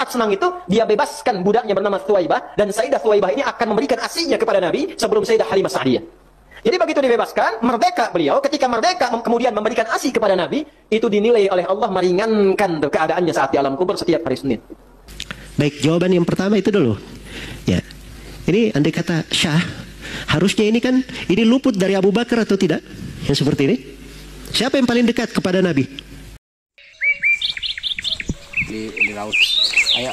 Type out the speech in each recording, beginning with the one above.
saat senang itu dia bebaskan budaknya bernama Thuwaibah, dan Sayyidah Thuwaibah ini akan memberikan ASI-nya kepada Nabi sebelum Sayyidah Halimah Sa'diyah. Jadi begitu dibebaskan, merdeka beliau, ketika merdeka kemudian memberikan ASI kepada Nabi, itu dinilai oleh Allah meringankan keadaannya saat di alam kubur setiap hari Senin. Baik, jawaban yang pertama itu dulu. Ya. Ini andai kata Syah, harusnya ini kan ini luput dari Abu Bakar atau tidak? Yang seperti ini. Siapa yang paling dekat kepada Nabi? Di laut. Ayo.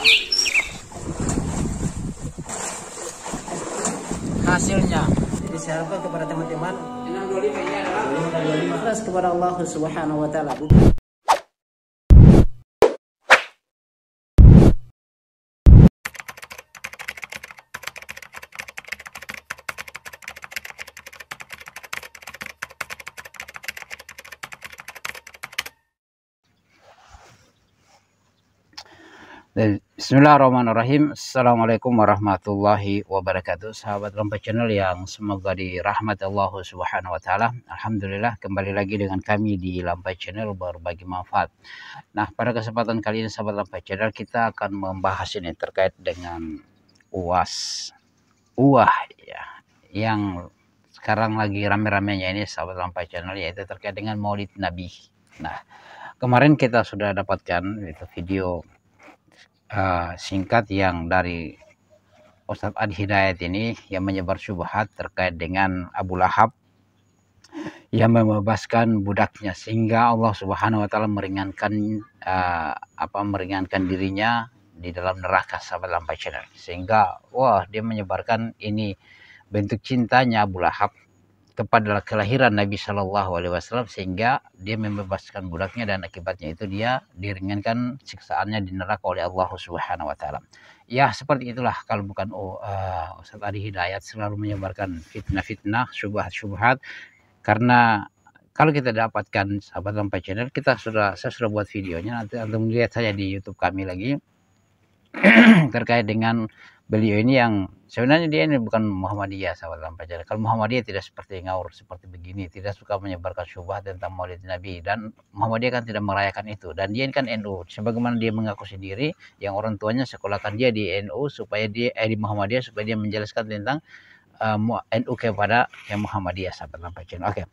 Hasilnya diserahkan kepada teman-teman. 625 ini adalah 25 kepada Allah Subhanahu wa taala. Bismillahirrahmanirrahim. Assalamualaikum warahmatullahi wabarakatuh. Sahabat Lampai Channel yang semoga dirahmati Allah Subhanahu wa taala. Alhamdulillah kembali lagi dengan kami di Lampai Channel berbagi manfaat. Nah, pada kesempatan kali ini sahabat Lampai Channel kita akan membahas ini terkait dengan UAS. Ya, yang sekarang lagi rame-ramenya ini sahabat Lampai Channel, yaitu terkait dengan Maulid Nabi. Nah, kemarin kita sudah dapatkan itu video singkat yang dari Ustadz Adi Hidayat ini yang menyebar syubhat terkait dengan Abu Lahab yang membebaskan budaknya, sehingga Allah Subhanahu wa taala meringankan meringankan dirinya di dalam neraka sahabat Lampai Channel, sehingga dia menyebarkan ini bentuk cintanya Abu Lahab kepada kelahiran Nabi Shallallahu Alaihi Wasallam, sehingga dia membebaskan budaknya dan akibatnya itu dia diringankan siksaannya di neraka oleh Allah Subhanahu Wa Taala. Ya, seperti itulah kalau bukan Ustadz Adi Hidayat selalu menyebarkan fitnah-fitnah, syubhat-syubhat, karena kalau kita dapatkan sahabat Lampai Channel, saya sudah buat videonya, nanti anda melihat saya di YouTube kami lagi terkait dengan beliau ini yang sebenarnya dia ini bukan Muhammadiyah sahabat Lampai Channel. Kalau Muhammadiyah tidak seperti ngawur seperti begini, tidak suka menyebarkan syubhat tentang Maulid Nabi, dan Muhammadiyah kan tidak merayakan itu, dan dia ini kan NU, sebagaimana dia mengaku sendiri yang orang tuanya sekolahkan dia di NU supaya dia di Muhammadiyah supaya dia menjelaskan tentang NU kepada yang Muhammadiyah sahabat Lampai Channel. Oke.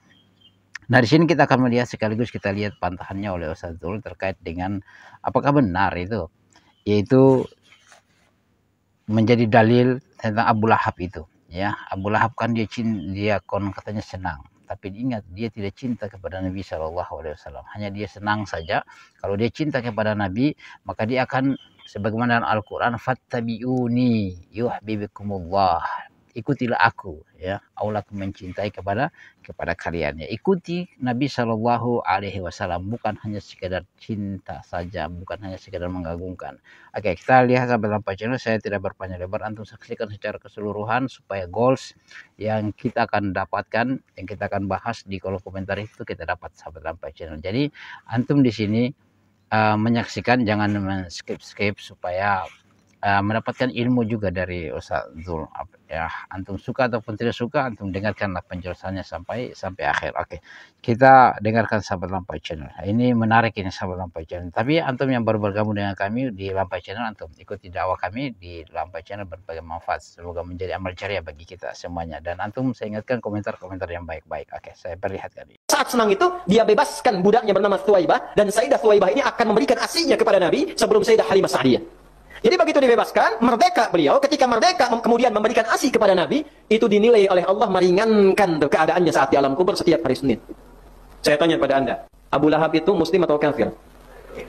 Nah, di sini kita akan melihat sekaligus kita lihat pantahannya oleh Ustadz Zul terkait dengan apakah benar itu, yaitu menjadi dalil tentang Abu Lahab itu, ya. Abu Lahab kan dia konon katanya senang, tapi ingat dia tidak cinta kepada Nabi Shallallahu Alaihi Wasallam, hanya dia senang saja. Kalau dia cinta kepada Nabi, maka dia akan sebagaimana dalam Al-Quran, fattabi'uni yuhibbukumullah, ikutilah aku, ya. Allah mencintai kepada kalian, ya. Ikuti Nabi Shallallahu Alaihi Wasallam, bukan hanya sekedar cinta saja, bukan hanya sekedar mengagungkan. Oke, kita lihat sahabat Lampai Channel, saya tidak berpanjang lebar, antum saksikan secara keseluruhan supaya goals yang kita akan dapatkan, yang kita akan bahas di kolom komentar itu kita dapat sahabat Lampai Channel. Jadi antum di sini menyaksikan, jangan skip supaya mendapatkan ilmu juga dari Ustadz Zul, ya. Antum suka ataupun tidak suka, antum dengarkanlah penjelasannya sampai akhir. Oke, kita dengarkan sahabat Lampai Channel. Ini menarik ini sahabat Lampai Channel. Tapi antum yang baru bergabung dengan kami di Lampai Channel, antum ikuti dakwah kami di Lampai Channel berbagai manfaat, semoga menjadi amal jariah bagi kita semuanya. Dan antum saya ingatkan komentar-komentar yang baik-baik. Oke, saya perlihatkan. Saat senang itu dia bebaskan budaknya bernama Thuwaibah, dan Sayyidah Thuwaibah ini akan memberikan ASI-nya kepada Nabi sebelum Sayyidah Halimah Sa'diyah. Jadi begitu dibebaskan, merdeka beliau, ketika merdeka kemudian memberikan ASI kepada Nabi, itu dinilai oleh Allah meringankan keadaannya saat di alam kubur setiap hari Senin. Saya tanya pada anda, Abu Lahab itu muslim atau kafir?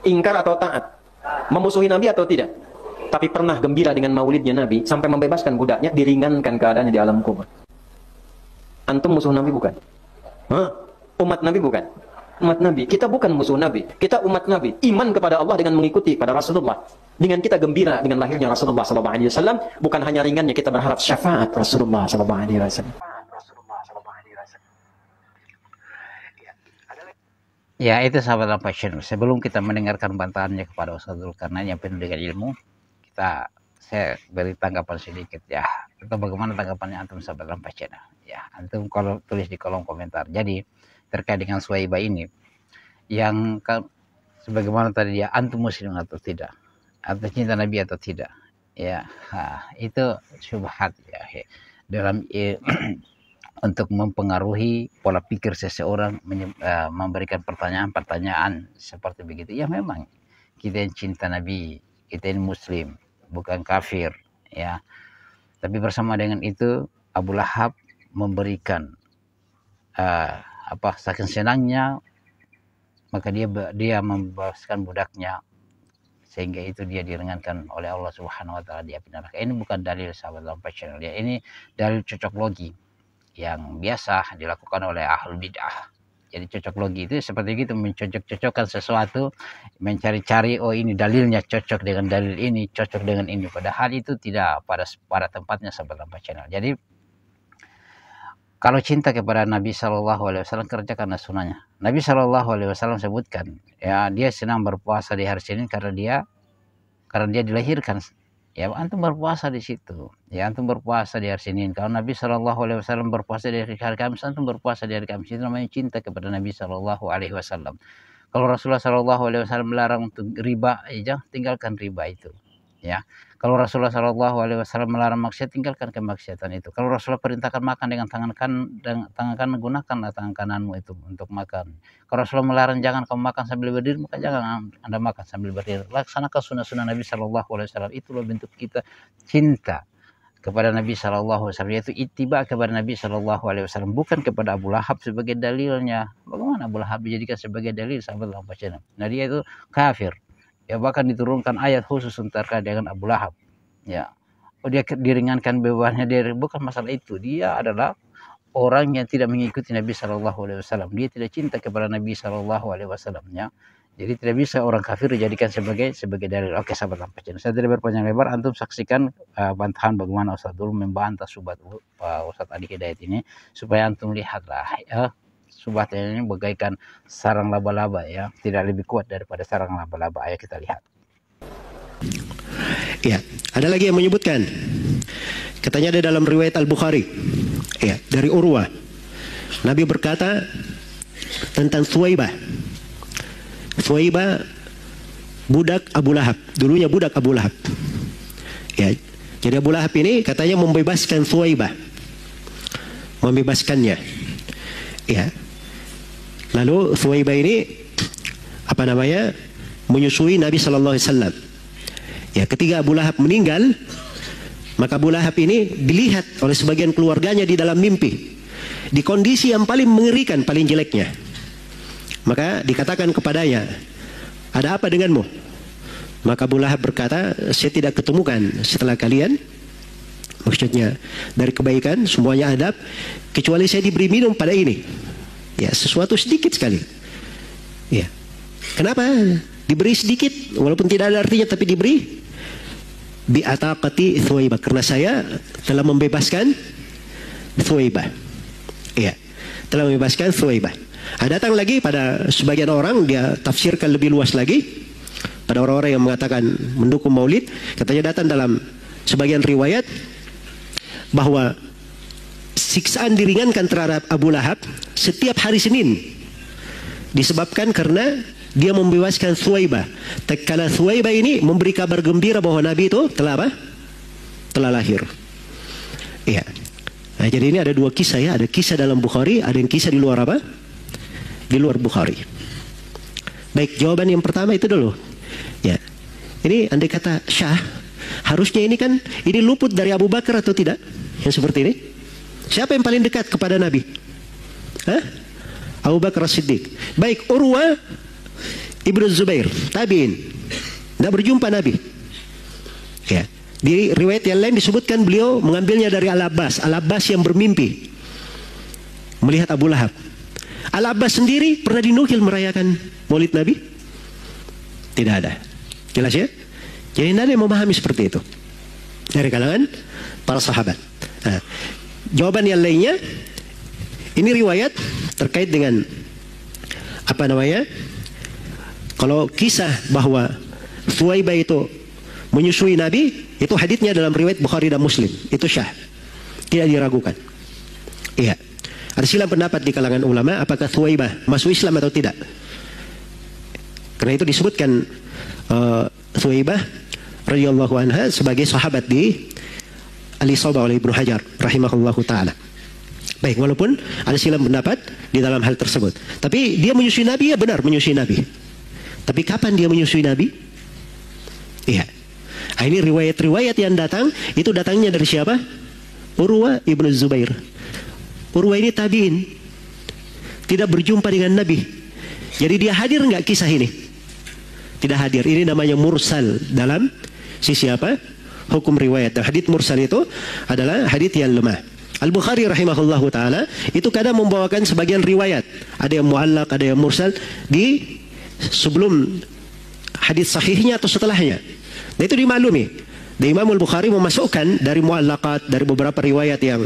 Ingkar atau taat? Memusuhi Nabi atau tidak? Tapi pernah gembira dengan maulidnya Nabi, sampai membebaskan budaknya, diringankan keadaannya di alam kubur. Antum musuh Nabi bukan? Umat Nabi bukan? Umat Nabi. Kita bukan musuh Nabi, kita umat Nabi. Iman kepada Allah dengan mengikuti pada Rasulullah. Dengan kita gembira dengan lahirnya Rasulullah SAW, bukan hanya ringannya, kita berharap syafaat Rasulullah SAW. Ya, itu sahabat Lampai Channel. Sebelum kita mendengarkan bantahannya kepada Ustadz Zul, karena yang penuh dengan ilmu, saya beri tanggapan sedikit, ya. Itu bagaimana tanggapannya antum sahabat Lampai Channel, ya. Antum kalau tulis di kolom komentar. Jadi terkait dengan Thuwaibah ini, yang sebagaimana tadi dia, antum muslim atau tidak, atau cinta Nabi atau tidak. Ya, itu syubhat ya dalam untuk mempengaruhi pola pikir seseorang, memberikan pertanyaan-pertanyaan seperti begitu. Ya memang kita yang cinta Nabi, kita ini Muslim, bukan kafir, ya. Tapi bersama dengan itu Abu Lahab memberikan saking senangnya, maka dia membebaskan budaknya, sehingga itu dia diringankan oleh Allah Subhanahu wa taala di api neraka. Ini bukan dalil sahabat Lampai Channel ya, ini dalil cocok logi yang biasa dilakukan oleh ahlul bid'ah. Jadi cocok logi itu seperti itu, mencocok-cocokkan sesuatu, mencari-cari, oh ini dalilnya cocok dengan dalil ini, cocok dengan ini, padahal itu tidak pada tempatnya sahabat Lampai Channel. Jadi kalau cinta kepada Nabi SAW kerja karena sunnahnya. Nabi SAW sebutkan, ya dia senang berpuasa di hari Senin karena dia dilahirkan. Ya antum berpuasa di situ. Ya antum berpuasa di hari Senin. Kalau Nabi SAW berpuasa di hari Kamis, antum berpuasa di hari Kamis. Itu namanya cinta kepada Nabi SAW. Kalau Rasulullah SAW melarang untuk riba, ya tinggalkan riba itu. Ya, kalau Rasulullah SAW melarang maksiat, tinggalkan kemaksiatan itu. Kalau Rasulullah perintahkan makan dengan tangan kanan, gunakanlah tangan kananmu itu untuk makan. Kalau Rasulullah melarang jangan kamu makan sambil berdiri, maka jangan Anda makan sambil berdiri. Laksanakan sunnah-sunnah Nabi SAW. Itulah bentuk kita cinta kepada Nabi SAW, yaitu ittiba kepada Nabi SAW, bukan kepada Abu Lahab sebagai dalilnya. Bagaimana Abu Lahab dijadikan sebagai dalil sahabat Lampai Channel? Nah dia itu kafir. Ya bahkan diturunkan ayat khusus terkait dengan Abu Lahab. Ya, dia diringankan bebannya, dia bukan masalah itu. Dia adalah orang yang tidak mengikuti Nabi SAW. Dia tidak cinta kepada Nabi SAW. Ya, jadi tidak bisa orang kafir dijadikan sebagai dalil. Oke sahabat Lampai Channel, saya tidak berpanjang lebar. Antum saksikan bantahan bagaimana Ustaz dulu membantah subhat Ustaz Adi Hidayat ini, supaya antum lihatlah ya. Subhat ini bagaikan sarang laba-laba ya, tidak lebih kuat daripada sarang laba-laba. Ayo kita lihat. Ya, ada lagi yang menyebutkan, katanya ada dalam riwayat Al-Bukhari, ya, dari Urwah, Nabi berkata tentang Thuwaibah. Thuwaibah budak Abu Lahab, dulunya budak Abu Lahab. Ya, jadi Abu Lahab ini katanya membebaskan Thuwaibah, membebaskannya. Ya. Lalu Thuwaibah ini menyusui Nabi Sallallahu Alaihi Wasallam. Ya, ketika Abu Lahab meninggal, maka Abu Lahab ini dilihat oleh sebagian keluarganya di dalam mimpi, di kondisi yang paling mengerikan, paling jeleknya. Maka dikatakan kepadanya, ada apa denganmu? Maka Abu Lahab berkata, saya tidak ketemukan setelah kalian, maksudnya dari kebaikan semuanya adab, kecuali saya diberi minum pada ini. Ya, sesuatu sedikit sekali. Ya. Kenapa diberi sedikit walaupun tidak ada artinya, tapi diberi bi ataqati Thuwaibah, karena saya telah membebaskan Thuwaibah. Ya, telah membebaskan Thuwaibah. Datang lagi pada sebagian orang, dia tafsirkan lebih luas lagi pada orang-orang yang mengatakan mendukung Maulid, katanya datang dalam sebagian riwayat bahwa siksaan diringankan terhadap Abu Lahab setiap hari Senin disebabkan karena dia membebaskan Thuwaibah. Tatkala Thuwaibah ini memberi kabar gembira bahwa Nabi itu telah lahir. Iya. Nah, jadi ini ada dua kisah ya, ada kisah dalam Bukhari, ada yang kisah di luar di luar Bukhari. Baik, jawaban yang pertama itu dulu. Ya. Ini andai kata Syah, harusnya ini kan ini luput dari Abu Bakar atau tidak? Yang seperti ini. Siapa yang paling dekat kepada Nabi? Abu Bakar As-Siddiq. Baik, Urwah Ibnu Zubair, tabi'in, tidak berjumpa Nabi. Ya. Di riwayat yang lain disebutkan beliau mengambilnya dari Al-Abbas. Al-Abbas yang bermimpi melihat Abu Lahab. Al-Abbas sendiri pernah dinukil merayakan Maulid Nabi? Tidak ada. Jelas ya? Jadi tidak ada yang memahami seperti itu dari kalangan para sahabat. Nah, jawaban yang lainnya, ini riwayat terkait dengan kalau kisah bahwa Thuwaibah itu menyusui Nabi, itu haditsnya dalam riwayat Bukhari dan Muslim, itu syah, tidak diragukan. Iya, ada silang pendapat di kalangan ulama apakah Thuwaibah masuk Islam atau tidak. Karena itu disebutkan Thuwaibah radhiyallahu anha sebagai sahabat di Al-Isabah oleh Ibnu Hajar rahimahullahu taala. Baik, walaupun ada silang pendapat di dalam hal tersebut. Tapi dia menyusui Nabi, ya benar menyusui Nabi. Tapi kapan dia menyusui Nabi? Iya. Nah, ini riwayat-riwayat yang datang, itu datangnya dari siapa? Urwa ibnu Zubair. Urwa ini tabi'in. Tidak berjumpa dengan Nabi. Jadi dia hadir nggak kisah ini? Tidak hadir. Ini namanya mursal dalam sisi apa? Hukum riwayat. Dan hadits mursal itu adalah hadits yang lemah. Al-Bukhari rahimahullahu ta'ala itu kadang membawakan sebagian riwayat. Ada yang mu'allaq, ada yang mursal di sebelum hadits sahihnya atau setelahnya. Nah itu dimaklumi. Dan Imam Al-Bukhari memasukkan dari mu'allaqat, dari beberapa riwayat yang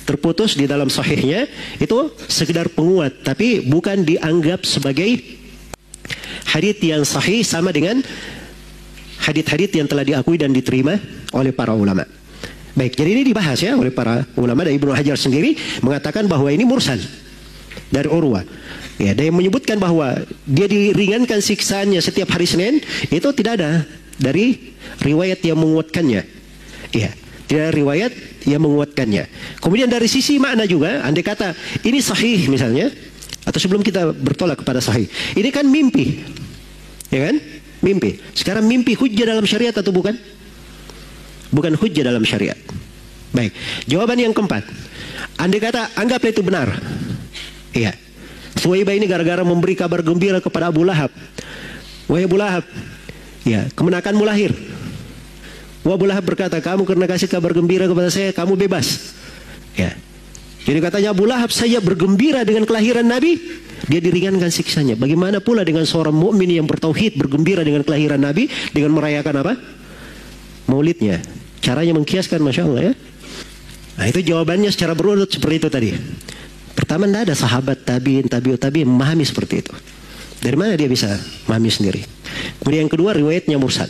terputus di dalam sahihnya, itu sekedar penguat, tapi bukan dianggap sebagai hadits yang sahih sama dengan hadits-hadits yang telah diakui dan diterima oleh para ulama. Baik, jadi ini dibahas ya oleh para ulama, dan Ibnu Hajar sendiri mengatakan bahwa ini mursal dari Urwa. Ya, dan yang menyebutkan bahwa dia diringankan siksaannya setiap hari Senin, itu tidak ada dari riwayat yang menguatkannya. Ya, tidak ada riwayat yang menguatkannya. Kemudian dari sisi makna juga, andai kata ini sahih misalnya, atau sebelum kita bertolak kepada sahih, ini kan mimpi, ya kan? Mimpi. Sekarang mimpi hujjah dalam syariat atau bukan? Bukan hujjah dalam syariat. Baik, jawaban yang keempat, andai kata anggaplah itu benar, iya, Suwaibah ini gara-gara memberi kabar gembira kepada Abu Lahab. Wahai Abu Lahab, ya, kemenakanmu lahir. Wah, Abu Lahab berkata, kamu karena kasih kabar gembira kepada saya, kamu bebas. Ya. Jadi katanya Abu Lahab, saya bergembira dengan kelahiran Nabi, dia diringankan siksanya. Bagaimana pula dengan seorang mukmin yang bertauhid bergembira dengan kelahiran Nabi dengan merayakan apa? Maulidnya. Caranya mengkiaskan, masya Allah ya. Nah itu jawabannya secara berurut seperti itu tadi. Pertama, tidak ada sahabat tabiin, tabi'ut memahami seperti itu. Dari mana dia bisa memahami sendiri? Kemudian yang kedua, riwayatnya mursal.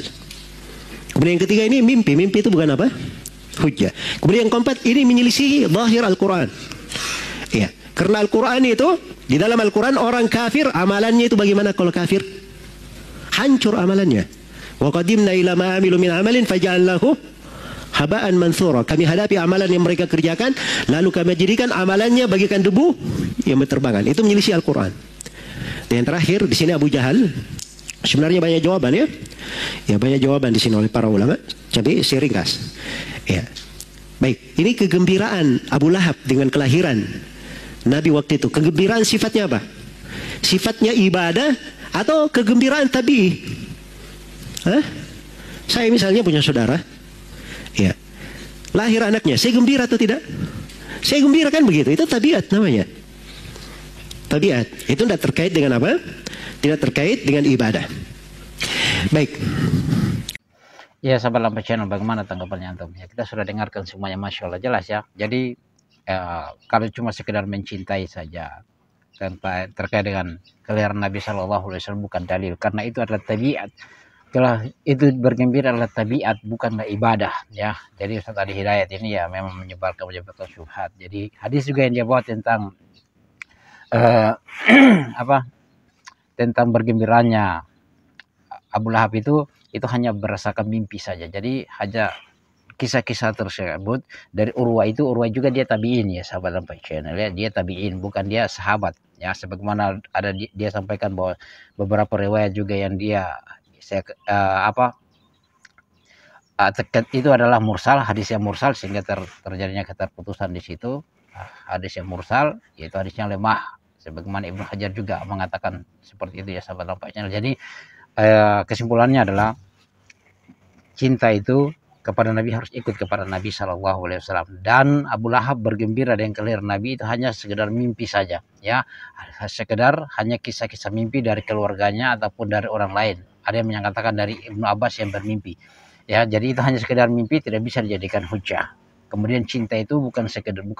Kemudian yang ketiga, ini mimpi. Mimpi itu bukan apa? Hujjah. Kemudian yang keempat, ini menyelisihi zahir Al-Quran. Iya. Karena Al-Quran itu, di dalam Al-Quran orang kafir, amalannya itu bagaimana kalau kafir? Hancur amalannya. Wa qadimna ila ma amilu min amalin faja'alnahu haba'an mansura. Kami hadapi amalan yang mereka kerjakan, lalu kami jadikan amalannya bagikan debu yang berterbangan. Itu menyelisih Al-Quran. Dan yang terakhir di sini Abu Jahal. Sebenarnya banyak jawaban ya. Ya banyak jawaban di sini oleh para ulama. Jadi saya ringkas. Ya. Baik, ini kegembiraan Abu Lahab dengan kelahiran Nabi waktu itu. Kegembiraan sifatnya apa? Sifatnya ibadah atau kegembiraan tabii? Hah? Saya misalnya punya saudara, ya, lahir anaknya, saya gembira atau tidak? Saya gembira kan begitu, itu tabiat namanya. Tabiat, itu tidak terkait dengan apa? Tidak terkait dengan ibadah. Baik. Ya, sahabat Lampai Channel, bagaimana tanggapannya antum? Ya, kita sudah dengarkan semuanya, masya Allah jelas ya. Jadi kalau cuma sekedar mencintai saja tanpa terkait dengan kelahiran Nabi Shallallahu Alaihi Wasallam bukan dalil, karena itu adalah tabiat. Kalau itu bergembira adalah tabiat, bukanlah ibadah ya. Jadi Ustaz Adi Hidayat ini ya memang menyebarkan syubhat. Jadi hadis juga yang dia bawa tentang tentang bergembiranya Abu Lahab itu hanya berdasarkan mimpi saja. Jadi hanya kisah-kisah tersebut dari Urwa itu, Urwa juga dia tabiin ya sahabat Lampai Channel ya, dia tabiin, bukan dia sahabat ya. Sebagaimana ada dia sampaikan bahwa beberapa riwayat juga yang dia itu adalah mursal, hadis yang mursal, sehingga terjadinya keterputusan di situ. Hadis yang mursal yaitu hadis yang lemah, sebagaimana Ibnu Hajar juga mengatakan seperti itu ya sahabat Lampai Channel. Jadi kesimpulannya adalah cinta itu kepada Nabi harus ikut kepada Nabi Shallallahu Alaihi Wasallam. Dan Abu Lahab bergembira dengan kelahiran Nabi itu hanya sekedar mimpi saja ya, sekedar hanya kisah-kisah mimpi dari keluarganya ataupun dari orang lain. Ada yang menyatakan dari Ibnu Abbas yang bermimpi ya. Jadi itu hanya sekedar mimpi, tidak bisa dijadikan hujah. Kemudian cinta itu bukan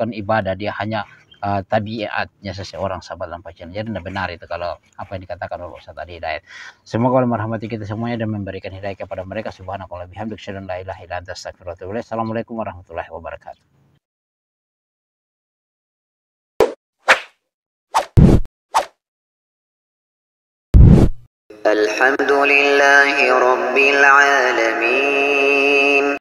ibadah, dia hanya tabiatnya seseorang sahabat Lampai Channel. Jadi tidak benar itu kalau apa yang dikatakan oleh Ustaz Adi Hidayat. Semoga Allah merahmati kita semuanya dan memberikan hidayah kepada mereka. Subhanakallah bihamdik, syadun la ilaha illa anta astaghfiruka wa atubu ilaik. Assalamualaikum warahmatullahi wabarakatuh. الحمد لله رب العالمين.